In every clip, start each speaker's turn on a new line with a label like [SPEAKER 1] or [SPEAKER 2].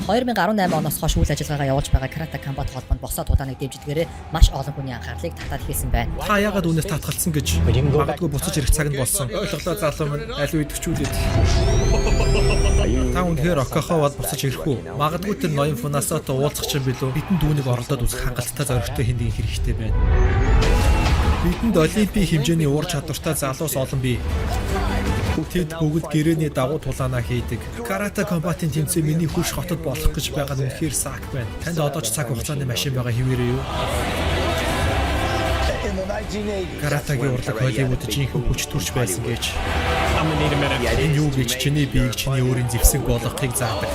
[SPEAKER 1] 2018 оноос хойш үйл ажиллагаагаа явуулж байгаа Karate Combat холбоонд босоод тулааныг дэмждэгээрээ маш олон хүний анхаарлыг татаад хэлсэн байна.
[SPEAKER 2] Та яагаад үнээс татгалцсан гэж магадгүй буцаж ирэх цаг нь болсон. Ойлголоо залуу минь аль үед төвчүүлээд. Та үнэхээр Окоховод буцаж ирэх үү? Магадгүй тэр ноён Фунасатай уулзах чинь билүү? Бидэнд үүнийг оролдоод үзэх хангалттай зоригтой хэндийн хэрэгтэй байна. Бидэнд олимпийн хэмжээний ур чадвартай залуус олон бий. Тэд бүгд гэрээний дагуу тулаанаа хийдэг. Karate Combat-ийн тэмцээн миний хурш хотод болох гэж байгаа нь үнэхээр сак байна. Танд одоо ч цаг хугацааны машин байгаа хэвээрээ юу? Каратагийн урлаг Холливуд жинхэнэ хүч төрж байсан гэж. Энэ юу гэж чиний биеийг чиний өөрийн зэвсэг болгохыг заадаг.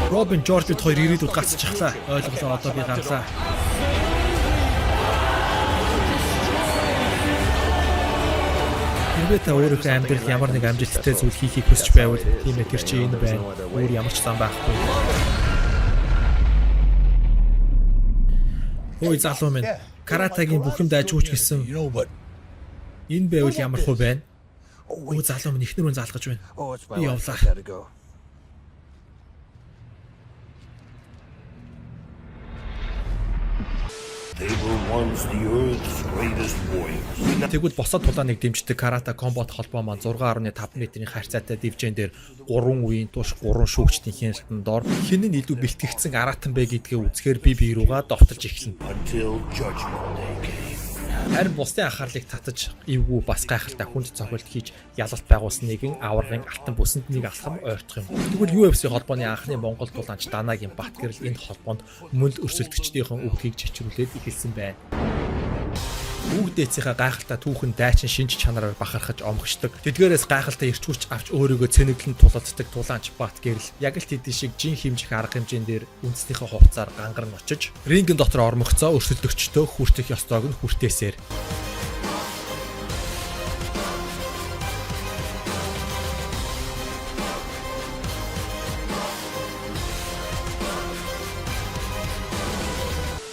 [SPEAKER 2] Робин Жорж бид хоёр ирээдүйд гацчихлаа. Ойлголоо одоо би гарлаа. Хэрвээ та өөрийнхөө амьдралд ямар нэг амжилттай зүйл хийхийг хүсч байвал тийм ээ тэр чинь энэ байна. Өөр ямар ч зам байхгүй. Ой залуу минь, каратагийн бүхэнд ажууч гэсэн. Энэ байвал ямар хөө байна? Ой залуу минь ихнэр хүн залгаж байна. Би явлаа.
[SPEAKER 3] They were once the Earth's greatest warriors.
[SPEAKER 2] Тэгвэл босоод тулааныг дэмждэг Karate Combat холбоо маань 6.5 метрийн харьцаатай дивжэн дээр 3 үеийн туш 3 шүүгчдийн хяналтанд дор хэн нь илүү бэлтгэгдсэн аратан бэ гэдгээ үзэхээр бие руугаа довтолж эхэлнэ.
[SPEAKER 3] Until Judgment Day came.
[SPEAKER 2] Харин бусдын анхаарлыг татаж эвгүй бас гайхалтай хүнд цохилт хийж ялалт байгуулсан нэгэн аваргын алтан бүсэнд нэг алхам ойртох юм. Тэгвэл UFC холбооны анхны Монгол тулаанч Данагийн Батгэрэл энэ холбоонд мөн өрсөлдөгчдийн үгхийг чичрүүлээд эхэлсэн байна. Үг дээцийнхаа гайхалтай түүхэн дайчин шинж чанараар бахархаж омгшдог. Тэдгээрээс гайхалтай ирч хүч авч өөрийгөө цэнэглэн тулалддаг тулаанч Батгэрэл яг л тэдний шиг жин хэмжих арга хэмжээндээр үндэснийхээ хувцаар ганган очиж рингэн дотор ормогцоо өрсөлдөгчдөө хүртэх ёстойг нь хүртээсээр.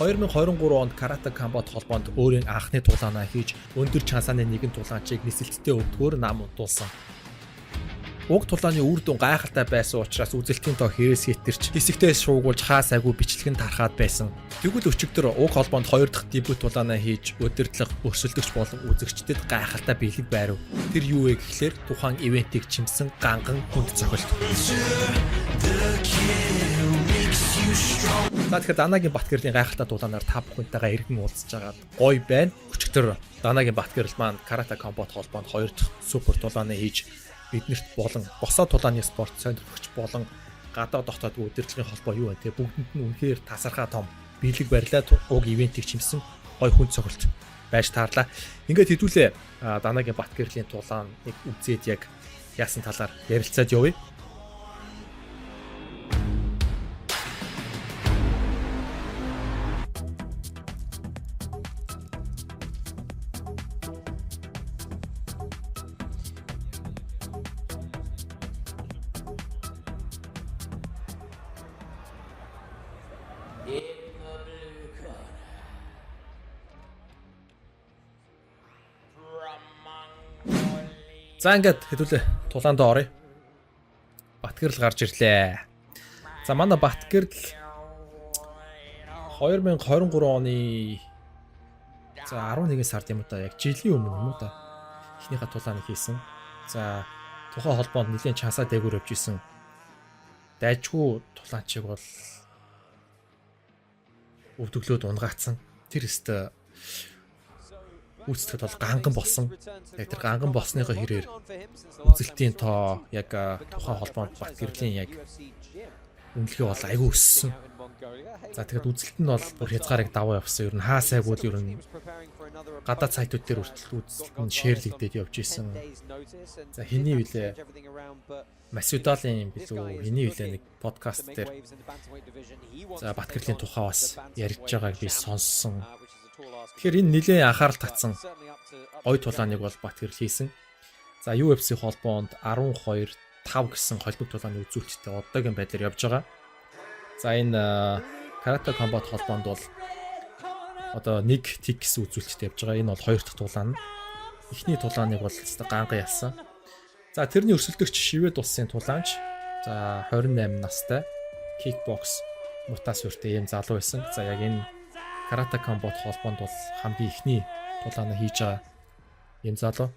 [SPEAKER 2] В 2023 онд Karate Combat холбоонд өөрийн анхны тулаанаа хийж өндөр чансааны нэгэн тулаанчийг нисэлттэй өвдгөөр нам удуулсан. Уг тулааны үр дүн гайхалтай байсан учраас үзэлтийн тоо хэрэгс хэтэрч хэсэгтээ шуугуулж хаа сайгүй бичлэгэн тархаад байсан. Тэгвэл өчигдөр уг холбоонд 2 дахь дебют тулаанаа хийж удирдлага өрсөлдөгч болон үзэгчдэд гайхалтай бэлэг байрав. Тэр юу вэ гэхлээр тухайн ивентийг чимсэн ганган хүнд цохилт. Тэгэхээр Данагийн Батгэрлийн гайхалтай тулаанаар та бүхэнтэйгээ эргэн уулзж байгаад гоё байна. Өчигдөр Данагийн Батгэрэл маань Karate Combat холбоонд 2 дахь супер тулаанаа хийж биднэрт болон босоо тулааны спорт сонирхогч болон гадаа дотоод удирдлагын холбоо юу вэ те бүгдэнд нь үнэхээр тасархаа том биелэг барилаад уг ивентийг чимсэн гоё хүн цохилт байж таарлаа. Ингээд хэдүүлээ Данагийн Батгэрлийн тулааныг үзээд яг яасан талаар ярилцаад явъя. За ингээд хэдүүлээ тулаанд оръё. Батгэрэл гарч ирлээ. За манай Батгэрэл 2023 оны 11 сард юм уу та яг жилийн өмнө юм уу та эхнийхээ тулааныг хийсэн. За тухайн холбоонд нэлийн чансаа дээгүүр явж исэн. Дайжгүй тулаанчиг бол өвдөглөөд унгаацсан. Тэр өстө үүсгэхэд бол ганган болсон. Яг тэр ганган болсныхоо хэрээр үзэлтийн тоо яг тухайн холбоонд Батгэрлийн яг үнэлгээ бол айгүй өссөн. За тэгэхэд үзэлт нь бол бүр хязгаарыг даваа явсан. Ер нь хаа сайгүй ер нь гадаад сайтууд дээр хүртэл үзэлт нь шеэрлэгдээд явж исэн. За хэний вилээ Масвидалын билүү хэний вилээ нэг подкаст дээр за Батгэрлийн тухай бас ярьж байгааг би сонссон. Тэгэхээр энэ нэлээд анхаарал татсан ой тулааныг бол Батгэрэл хийсэн. За UFC холбоонд 12-5 гэсэн холбог тулааны үзүүлэлттэй одоогийн байдлаар явж байгаа. За энэ Karate Combat холбоонд бол одоо 1 тик гэсэн үзүүлэлттэй явж байгаа. Энэ бол 2 дахь тулаан. Эхний тулааныг бол ганга ялсан. За тэрний өрсөлдөгч Шивэд улсын тулаанч. За 28 настай кикбокс мутас өртөө юм залуу байсан. За яг энэ карате комбот холбоонд бол хамгийн ихний тулаанаа хийж байгаа юм залуу.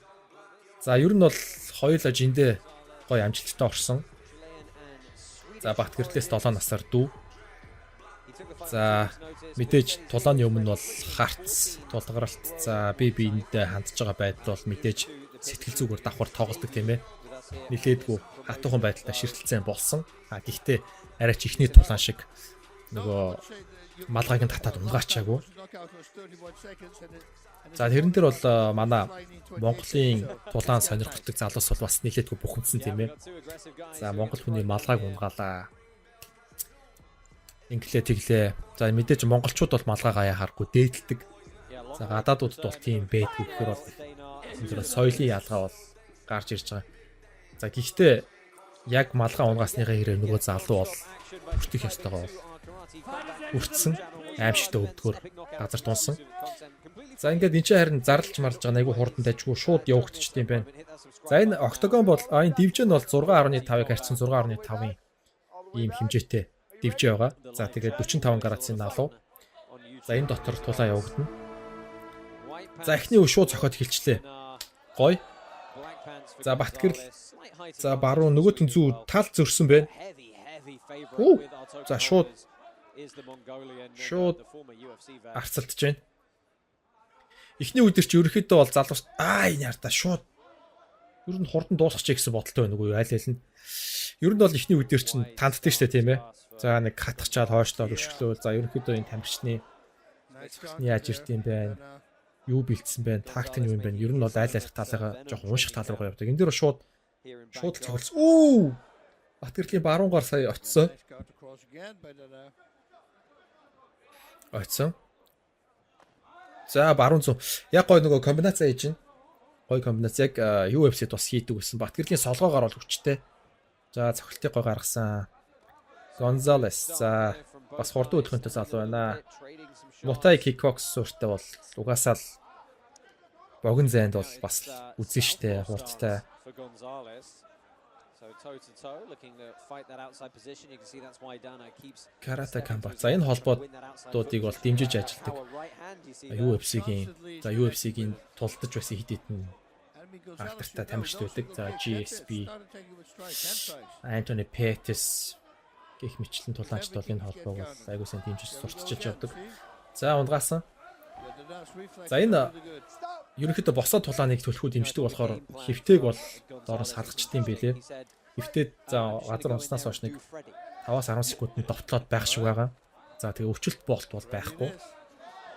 [SPEAKER 2] За ер нь бол хоёулаа жиндээ гоё амжилттай орсон. За Батгэрлээс 7 насаар дүү. За мэдээж тулааны өмнө бол харц, тулгаралт, за биендээ хандж байгаа байдал бол мэдээж сэтгэл зүгээр давхар тоглолдог тийм ээ. Нилээдгүй хатуухан байдалтай ширтэлцэн болсон. Гэхдээ арайч ихний тулаан шиг нөгөө малгайг нь татаад унгаачаагүй. За тэрэн дээр бол манай Монголын тулаан сонирхолтой залуус бол бас нилээдгүй бухимдсан тийм ээ. За монгол хүний малгайг унгаалаа. Инглээ тэглээ. За мэдээж монголчууд бол малгайгаа яхааргүй дээдэлдэг. За гадаадуудад бол тийм байдгүй гэхээр бол энэ соёлын ялгаа бол гарч ирж байгаа. За гэхдээ яг малгай унгасныхаа хэрэг нөгөө залуу бол бүртгэх ёстойгоо бол хүртсэн аимшигтай өвдгөр газар тунсан. За ингээд энэ чинь харин зарлж марлж байгаа айгүй хурдан дайггүй шууд явагдчих юм байна. За энэ октогон бол энэ дивжн бол 6.5-ыг харьцан 6.5-ын ийм хэмжээтэй дивжээ байгаа. За тэгээд 45 градусын налуу. За энэ дотор тулаа явагдана. За эхний үе шууд цохоод эхэлчлээ. Гой. За Батгэрл. За баруун нөгөөтэн зүү тал зөрсөн байна. За шууд арцалтж байна. Эхний үе дээр чи ерөөхдөө бол залуус энэ ярта шууд ер нь хурдан дуусчих гэсэн бодолтой байна үгүй айл айл нь. Ер нь бол эхний үе дээр чинь танддаг штэ тийм ээ. За нэг хатгачаад хойшлоо өшглөө. За ерөөхдөө энэ тамирчны яаж ирд юм бэ? Юу бэлдсэн бэ? Тактик нь юу юм бэ? Ер нь бол айл айлх талыгаа жоохон унших тал руугаа явдаг. Энэ дээр шууд цогцолсон. Батгэрлийн баруунгаар сая очсон. За баруун зүүн. Яг гой нөгөө комбинац хийж байна. Гой комбинац яг UFC-д бас хийдэг гэсэн. Батгэрлийн солгоогоор бол хүчтэй. За цохилтыг гой гаргасан. Гонзалес. За бас хурдан өдөхөнтэй залуу байна. Мутай кикбокс суурьтай бол угаасаа л богино зайд бол бас үзэн штэ хурдтай. Карате комбат. За энэ холбоодуудыг бол дэмжиж ажилладаг. UFC-гийн тулдаж байсан хэд хэдэн алдартай тамирчид байдаг. За GSP, Anthony Pettis гэх мэтлэн тулаанчд бол энэ холбоог айгуу сайн дэмжиж сурталчилж явдаг. За унгаасан. За энэ ерөнхийдөө босоо тулааныг төлөхөд дэмждэг болохоор хэвтэйг бол доороос халгачдсан байлээ. Хэвтээд за газар унснаас хойш нэг 5-10 секундны довтлоод байх шиг байгаа. За тэгээ өвчлөлт болт бол байхгүй.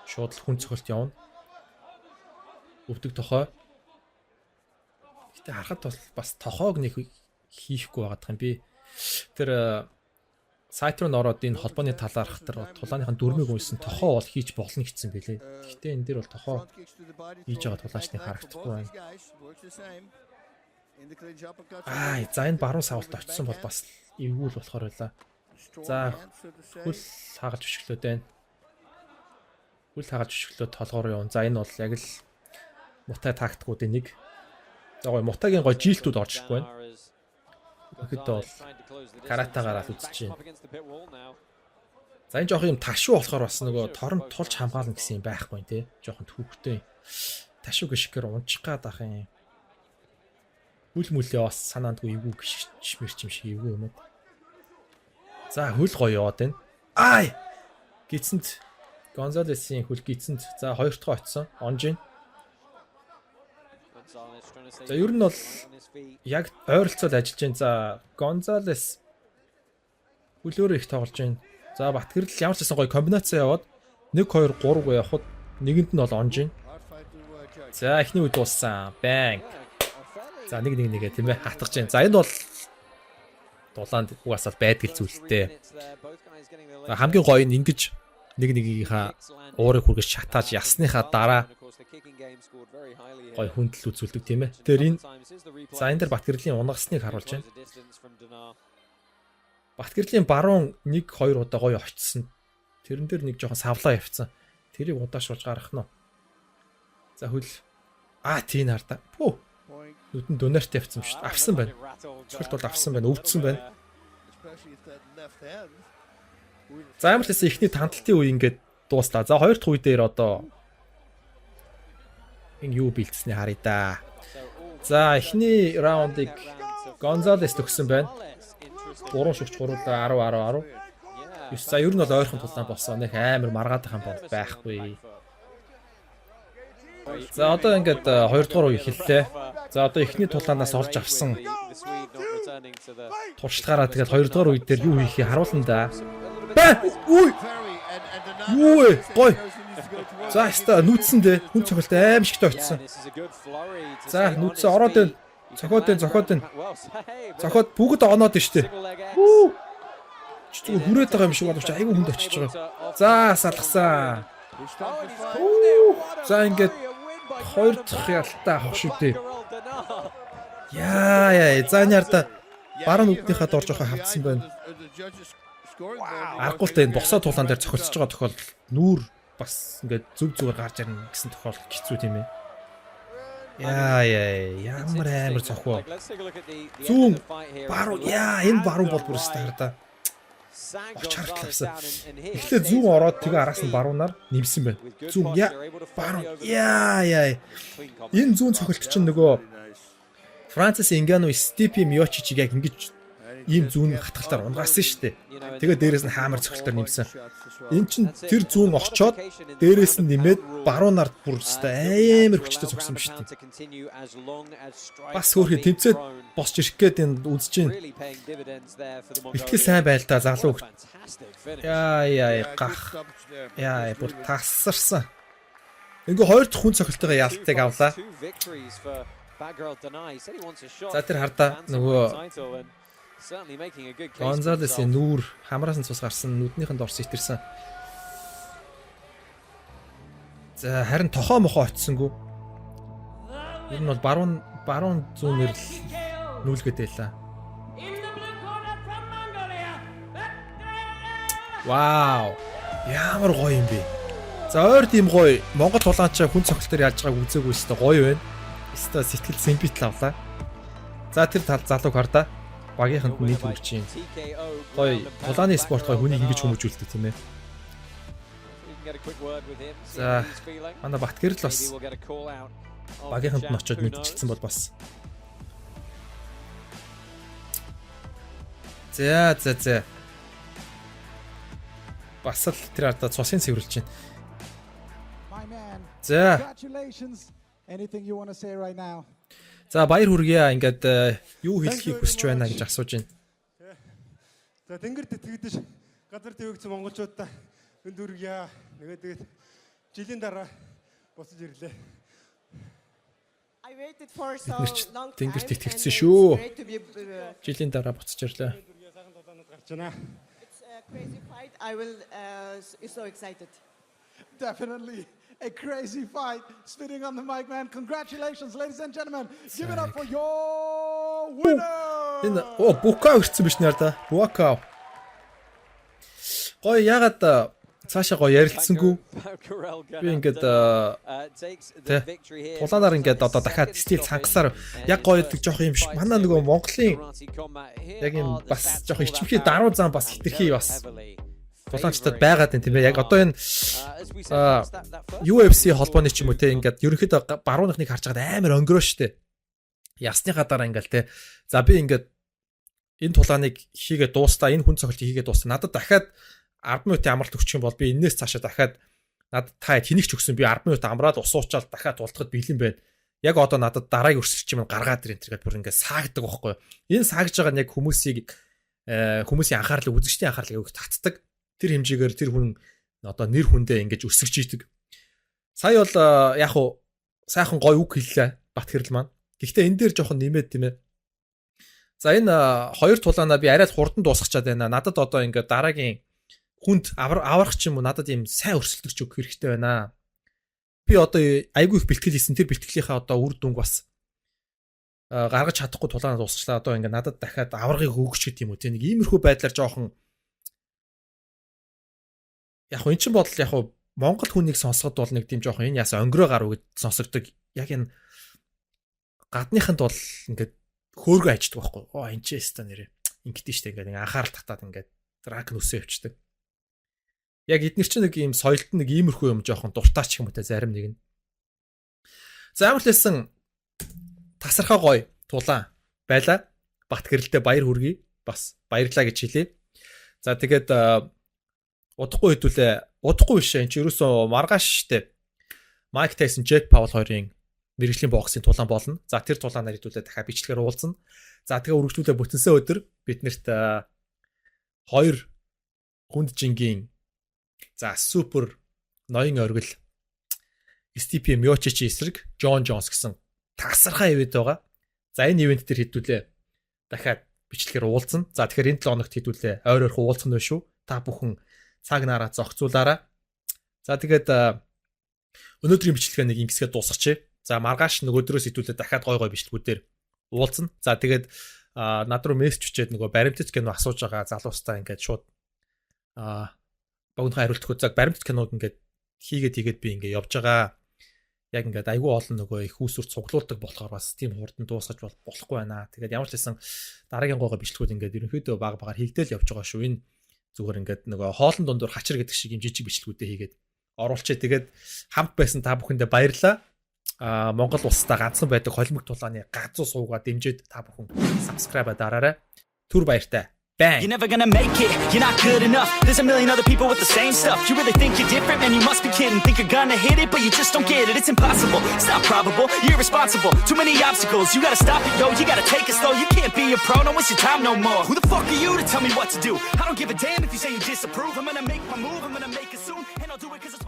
[SPEAKER 2] Шууд л хүн цохилт явна. Өвдөг тохой. Гэтэ харахад бол бас тохоог нэг хийхгүй байгаа юм би. Тэр сайт руу ороод энэ холбооны талаарх тэр тулааныхаа дүрмийг уншсан тохоо бол хийж болно гэсэн байлээ. Гэхдээ энэ дээр бол тохоо хийж байгаа тулаачныг харагдахгүй байна. За энэ баруун савлт очсон бол бас эвгүүл болохоор байлаа. За хөл хаагалж өшгөлөөд байна. Хөл хаагалж өшгөлөөд толгоор явна. За энэ бол яг л мутай тактикуудын нэг. За гоё мутагийн гоё жилтүүд орж ирэхгүй байна. Тэгэхдээ бол каратагаар л үзэж байна. За энэ жоох юм ташуу болохоор бас нөгөө торон тулж хамгаална гэсэн юм байхгүй тий. Жохон төвхтэй. Ташуу гიშгээр унчих гад ах юм. Хүл мүлээ бас санаандгүй эвгүй гიშмэрч юм шиг эвгүй юм уу. За хөл гоё яваад байна. Гидсэнд Гонзалесийн хөл гидсэнд. За хоёр дахь очсон. Онжин. За ер нь бол яг ойролцоод ажиллаж байна. За Гонзалес хөлөөрөө их тоглож байна. За Батгэрл ямар ч гэсэн гоё комбинацаа яваад 1 2 3 г явахад нэгэнд нь бол онж байна. За эхний үед дууссан. Банк. За 1-1 тийм ээ хатгаж байна. За энэ бол дулаанд угаасаа байдаг зүйлтэй. За хамгийн гоё нь ингэж 1-1-ийнхаа уурыг хүргэж шатааж ясныхаа дараа гоё хүндэл үзүүлдэг тийм ээ. Тэр энэ за энэ дэр Батгэрлийн унгасныг харуулж байна. Батгэрлийн баруун 1-2 удаа гоё очсон. Тэрэн дээр нэг жоохон савлаа явцсан. Тэрийг удаашруулж гаргах нь. За хөл тийм хардаа. Нүдэн донорт явцсан шүү дээ. Авсан байна. Цогт бол авсан байна. Өвдсөн байна. За ямар ч гэсэн ихний танталтын үе ингээд дуустаа. За хоёр дахь үе дээр одоо энэ юу бэлдсэний харъя да. За эхний раундыг Гонзалес төгссөн байна. 3 шүгч гуруулаа 10 10 10. За ер нь бол ойрхон тулаан болсон. Нэг амар маргаад байгаа юм бол байхгүй. За одоо ингээд 2 дугаар үе эхэллээ. За одоо эхний тулаанаас олж авсан туршлагаараа тэгээд 2 дугаар үе дээр юу хийхээ харуулна да. Үй! Юу вэ? Гой. За яста нүүцсэн дээ. Хүн цохилт аим шигтэй очсон. За нүүцсэн ороод байна. Цохоод байна. Цохоод бүгд оноод байна штэ. Зүгээр хүрээд байгаа юм шиг боловч айгүй хүнд очиж байгаа. За салгасан. За ингээд 2 дахь ялтаа авах шүү дээ. Яа, за нярда баруун нүднийхээ дор жоохон хавдсан байна. Аргуултаа энэ босоо тулаан дээр цохилсож байгаа тохиолдол нүүр бас ингээд зүг зүгээр гарч ирнэ гэсэн тохиолдол хэцүү тийм ээ. Яа, ямар амар цохоо. Зүүн баруун энэ баруун бол бүр стартаа. Оч хартлаасан. Эхлээд зүүн ороод тэгээ араас нь баруунаар нэмсэн байна. Зүүн баруун. Энэ зүүн цохилт чинь нөгөө Францис Ингану Стипи Миочичиг яг ингэж ийм зүүн хатгалтаар унгаасан шүү дээ. Тэгээ дээрээс нь хаамар цохилтоор нэмсэн. Эн чинь тэр зүүн очоод дээрээс нь нэмээд баруунаар бүр өстэй амар хүчтэй цогсон биш үү. Бас хөөрхөн тэмцээд босч ирэх гээд энэ үзэж чинь. Итгэл сайн байл та залуу хөх. Гах. Бүр тасарсан. Ингээ хоёр дахь хүн цохилтойгоо ялтыг авлаа. За тэр хардаа нөгөө Гонзалесийн нүүр хамраас нь цус гарсан, нүднийхэнд орс итэрсэн. За харин тохоо мохоо очсонгүй. Ер нь бол баруун зүүнээр л нүүлгээд байлаа. Вау! Ямар гоё юм бэ. За ойр тийм гоё. Монгол тулаанчаа хүн цохилтоор яаж байгааг үзээгүй өстой гоё байна. Өстой сэтгэл симпитл авлаа. За тэр тал залууг хардаа. Багийнханд нийт үрч юм. Гоё тулааны спорт гоё хүнийг ингэж хүмүүжүүлдэг тийм ээ. За манай Батгэр л бас багийнханд нь очиод мэдчихсэн бол бас. За. Бас л тэр ардаа цусын цэвэрлж байна. За. За баяр хүргье. Ингээд юу хэлхийг хүсэж байна гэж асууж байна.
[SPEAKER 4] За тэнгэр тэтгэдэж газар дэвэгцэн монголчуудаа өнд хүргье. Тэгээд жилийн дараа босож ирлээ. Тэнгэр тэтгэцсэн шүү. Жилийн дараа буцаж ирлээ.
[SPEAKER 5] Definitely a crazy fight. Spitting on the mic, man. Congratulations, ladies and gentlemen. Give it up for your winner.
[SPEAKER 2] Энэ Букау ирсэн биш нэр да. Букау. Гоё ягаад цаашаа гоё ярилцсангүй. Би ингээд тулаанаар ингээд одоо дахиад стил цангасаар яг гоё гэдэг жоох юм шиг. Манай нөгөө Монголын яг юм бас жоох ичмхий даруй зам бас хитрхий бас тулаанчдад байгаад байна тийм ээ. Яг одоо энэ UFC холбооны ч юм уу те ингээд ерөнхийдөө барууныхныг харж байгаад амар өнгөрөө штэ. Ясныхаа дараа ингээд те. За би ингээд энэ тулааныг хийгээ дуустаа, энэ хүн цохилтыг хийгээ дуустаа. Надад дахиад 10 минутын амралт өгчих юм бол би энээс цаашаа дахиад надад та хэнийг ч өгсөн би 10 минут амраад ус уучаал дахиад тултахад бэлэн байна. Яг одоо надад дараагийн өрсөлч юм гаргаад ирэн тэргээд бүр ингээд саагдаг байхгүй. Энэ саагж байгаа нь яг хүмүүсийн анхаарлыг үзэгчдийн анхаарлыг өгөх татдаг. Тэр хэмжээгээр тэр хүн одоо нэр хүндээ ингэж өсгөж ийдэг. Сая бол яг уу сайхан гой үг хэллээ Батгэрл маань. Гэхдээ энэ дээр жоохон нэмээд тийм ээ. За энэ хоёр тулаанаа би арайд хурдан дуусгачаад байна. Надад одоо ингээд дараагийн хүнд аврах ч юм уу надад ийм сайн өрсөлдөгч өгөх хэрэгтэй байна. Би одоо айгүй их бэлтгэл хийсэн тэр бэлтгэлийнхаа одоо үр дүнг бас гаргаж чадахгүй тулаанаа дуусчлаа. Одоо ингээд надад дахиад аврагыг өгч гэдэг юм уу тийм нэг иймэрхүү байдлаар жоохон яг энэ чинь бодол яг Монгол хүнийг сонсоход бол нэг тийм жоохон энэ яасан өнгөрөө гарав гэж сонсогдог. Яг энэ гадныханд бол ингээд хөөргөө аждаг байхгүй. Энэ ч яста нэрээ. Ингээд штэ ингээд анхаарал татаад ингээд ранк нүсээ явчихдаг. Яг эднэр чинь нэг ийм соёлт нэг иймэрхүү юм жоохон дуртаач юм уу те зарим нэг нь. За ямар ч хэлсэн тасархаа гоё тулаан байла. Бат гэрэлтэй баяр хүргэе. Бас баярлаа гэж хэлье. За тэгээд удахгүй биш энэ чи ерөөсөө маргааш штэ. Майк Тайсон, Джек Паул хоёрын мэргэжлийн боксийн тулаан болно. За тэр тулаанаар хэдүүлээ дахиад бичлэгээр уулзна. За тэгээ үргэлжлүүлээ бүтэнсэн өдөр биднэрт 2 хүнд жингийн за супер ноён оргил Стипи Миочич эсрэг Джон Джонс гэсэн тасархаа ивент байгаа. За энэ ивент дээр хэдүүлээ дахиад бичлэгээр уулзна. За тэгэхээр энэ 7 хоногт хэдүүлээ ойр ойрхон уулзах нь шүү. Та бүхэн цаг нараа зохицуулаарай. За тэгээд өнөөдрийн бичлэгээ нэг ингэсгээ дуусгачих. За маргааш нөгөөдрөөс хэдүүлээ дахиад гой бичлэгүүдээр уулзна. За тэгээд над руу мессеж өчөөд нөгөө баримтат кино асууж байгаа залуустаа ингээд шууд богино хариулт өгөх. За баримтат кинод ингээд хийгээд би ингээд явж байгаа. Яг ингээд айгүй олон нөгөө их үүсвэр цуглуулдаг болохоор бас тийм хурдан дуусгаж болохгүй байна. Тэгээд ямар ч хэлсэн дараагийн гойгоо бичлэгүүд ингээд ерөнхийдөө багаар хийгдэл явж байгаа шүү. Энэ зүгээр ингээд нөгөө хоолн дундуур хачир гэдэг шиг юм жижиг бичлэгүүдээ хийгээд оруулчээ. Тэгээд хамт байсан та бүхэндээ баярлалаа. Монгол улстай ганцхан байдаг холимог тулааны газуу суугаа дэмжиж та бүхэн subscribe дараарай. Түр баяртай. Bang.
[SPEAKER 6] You're never gonna make it, you're not good enough. There's a million other people with the same stuff. You really think you're different, man, you must be kidding. Think you're gonna hit it, but you just don't get it. It's impossible, it's not probable, you're irresponsible. Too many obstacles, you gotta stop it, yo. You gotta take it slow, you can't be a pro, don't waste your time no more. Who the fuck are you to tell me what to do? I don't give a damn if you say you disapprove. I'm gonna make my move, I'm gonna make it soon. And I'll do it cause it's